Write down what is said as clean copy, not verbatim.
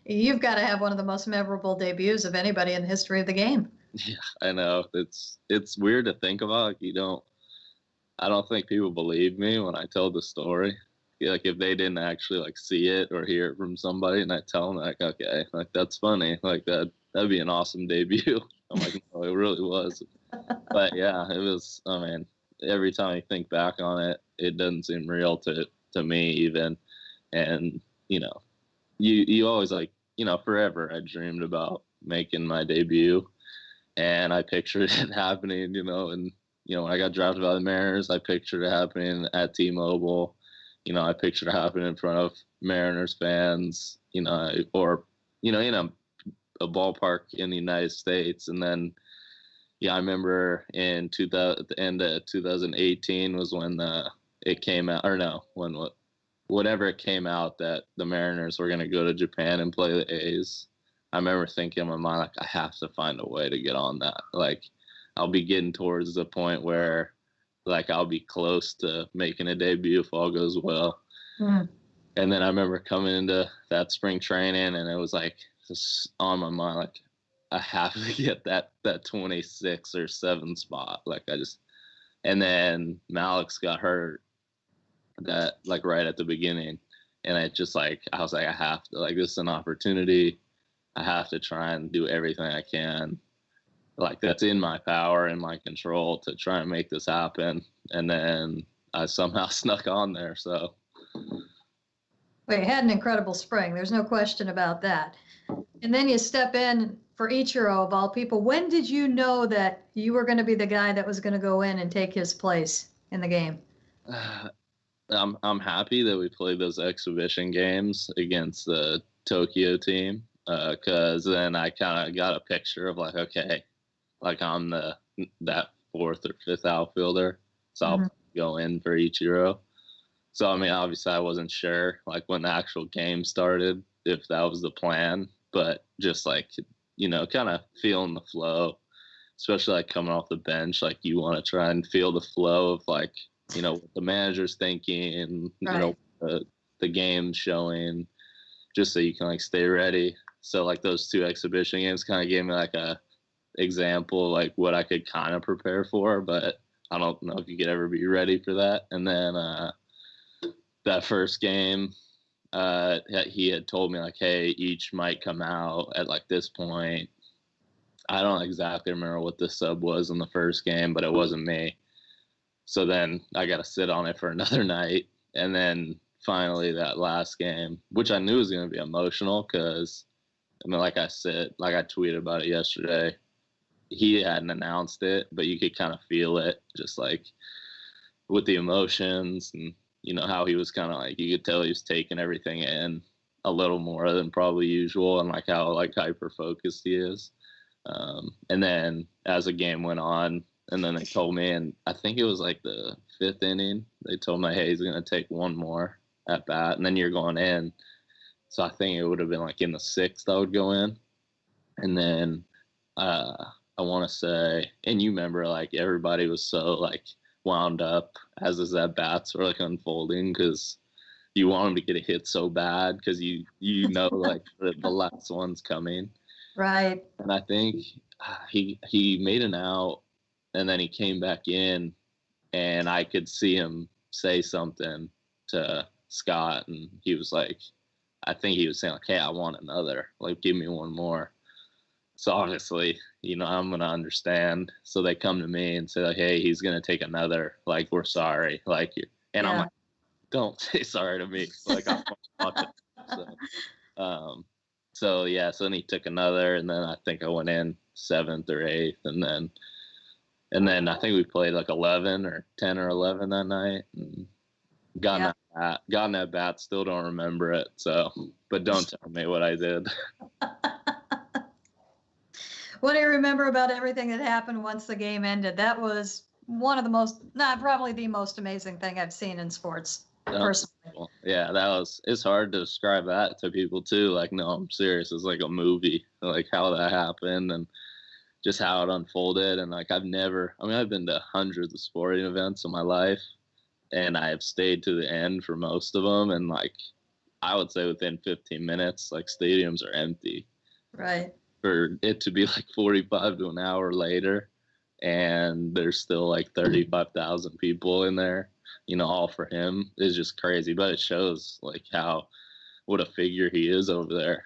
You've got to have one of the most memorable debuts of anybody in the history of the game. Yeah, I know. It's weird to think about. Like, I don't think people believe me when I tell the story. Yeah, like if they didn't actually like see it or hear it from somebody, and I tell them like, okay, like that's funny, like that'd be an awesome debut. I'm like, no, it really was. But yeah, it was. I mean, every time I think back on it, it doesn't seem real to me even. And you always like forever I dreamed about making my debut, and I pictured it happening. And when I got drafted by the Mariners, I pictured it happening at T-Mobile. I pictured it happening in front of Mariners fans. Or in a ballpark in the United States, and then. Yeah, I remember in 2000, at the end of 2018 was when it came out, or no, whatever it came out that the Mariners were going to go to Japan and play the A's. I remember thinking in my mind, like, I have to find a way to get on that. Like, I'll be getting towards the point where, like, I'll be close to making a debut if all goes well. Mm. And then I remember coming into that spring training, and it was like just on my mind, like, I have to get that 26 or 7 spot. Like and then Malik's got hurt that like right at the beginning. And I just like, I was like, I have to, like, this is an opportunity. I have to try and do everything I can. Like that's in my power and my control to try and make this happen. And then I somehow snuck on there. So. Well, you had an incredible spring. There's no question about that. And then you step in for Ichiro of all people. When did you know that you were going to be the guy that was going to go in and take his place in the game? I'm happy that we played those exhibition games against the Tokyo team because then I kind of got a picture of like, okay, like I'm that 4th or 5th outfielder, so I'll go in for Ichiro. So I mean, obviously I wasn't sure like when the actual game started if that was the plan, but just like kind of feeling the flow, especially like coming off the bench, like you want to try and feel the flow of like what the manager's thinking and right. The game showing, just so you can like stay ready. So like those 2 exhibition games kind of gave me like a example of like what I could kind of prepare for, but I don't know if you could ever be ready for that. And then that first game, he had told me like, hey, each might come out at like this point. I don't exactly remember what the sub was in the first game, but it wasn't me. So then I got to sit on it for another night. And then finally that last game, which I knew was going to be emotional because, I mean, like I said, like I tweeted about it yesterday, he hadn't announced it, but you could kind of feel it just like with the emotions and, how he was kind of like, you could tell he was taking everything in a little more than probably usual and like how like hyper-focused he is. And then as the game went on, and then they told me, and I think it was like the 5th inning, they told me, hey, he's going to take one more at bat, and then you're going in. So I think it would have been like in the 6th I would go in. And then I want to say, and you remember like everybody was so like wound up as his at bats were like unfolding because you want him to get a hit so bad because you like the last one's coming. Right. And I think he made an out, and then he came back in, and I could see him say something to Scott, and he was like, I think he was saying like, hey, I want another, like give me one more. So obviously, I'm going to understand. So they come to me and say, like, hey, he's going to take another. Like, we're sorry. Like, and I'm like, don't say sorry to me. Like, I'm watching. So yeah, so then he took another, and then I think I went in 7th or 8th, and then I think we played like 11 or 10 or 11 that night, and got in that bat. Still don't remember it. So, but don't tell me what I did. What do you remember about everything that happened once the game ended? That was one of the most, probably the most amazing thing I've seen in sports, personally. Yeah, it's hard to describe that to people too. Like, no, I'm serious. It's like a movie, like how that happened and just how it unfolded. And like, I've been to hundreds of sporting events in my life, and I have stayed to the end for most of them. And like, I would say within 15 minutes, like stadiums are empty. Right. For it to be like 45 to an hour later, and there's still like 35,000 people in there, all for him is just crazy. But it shows like what a figure he is over there.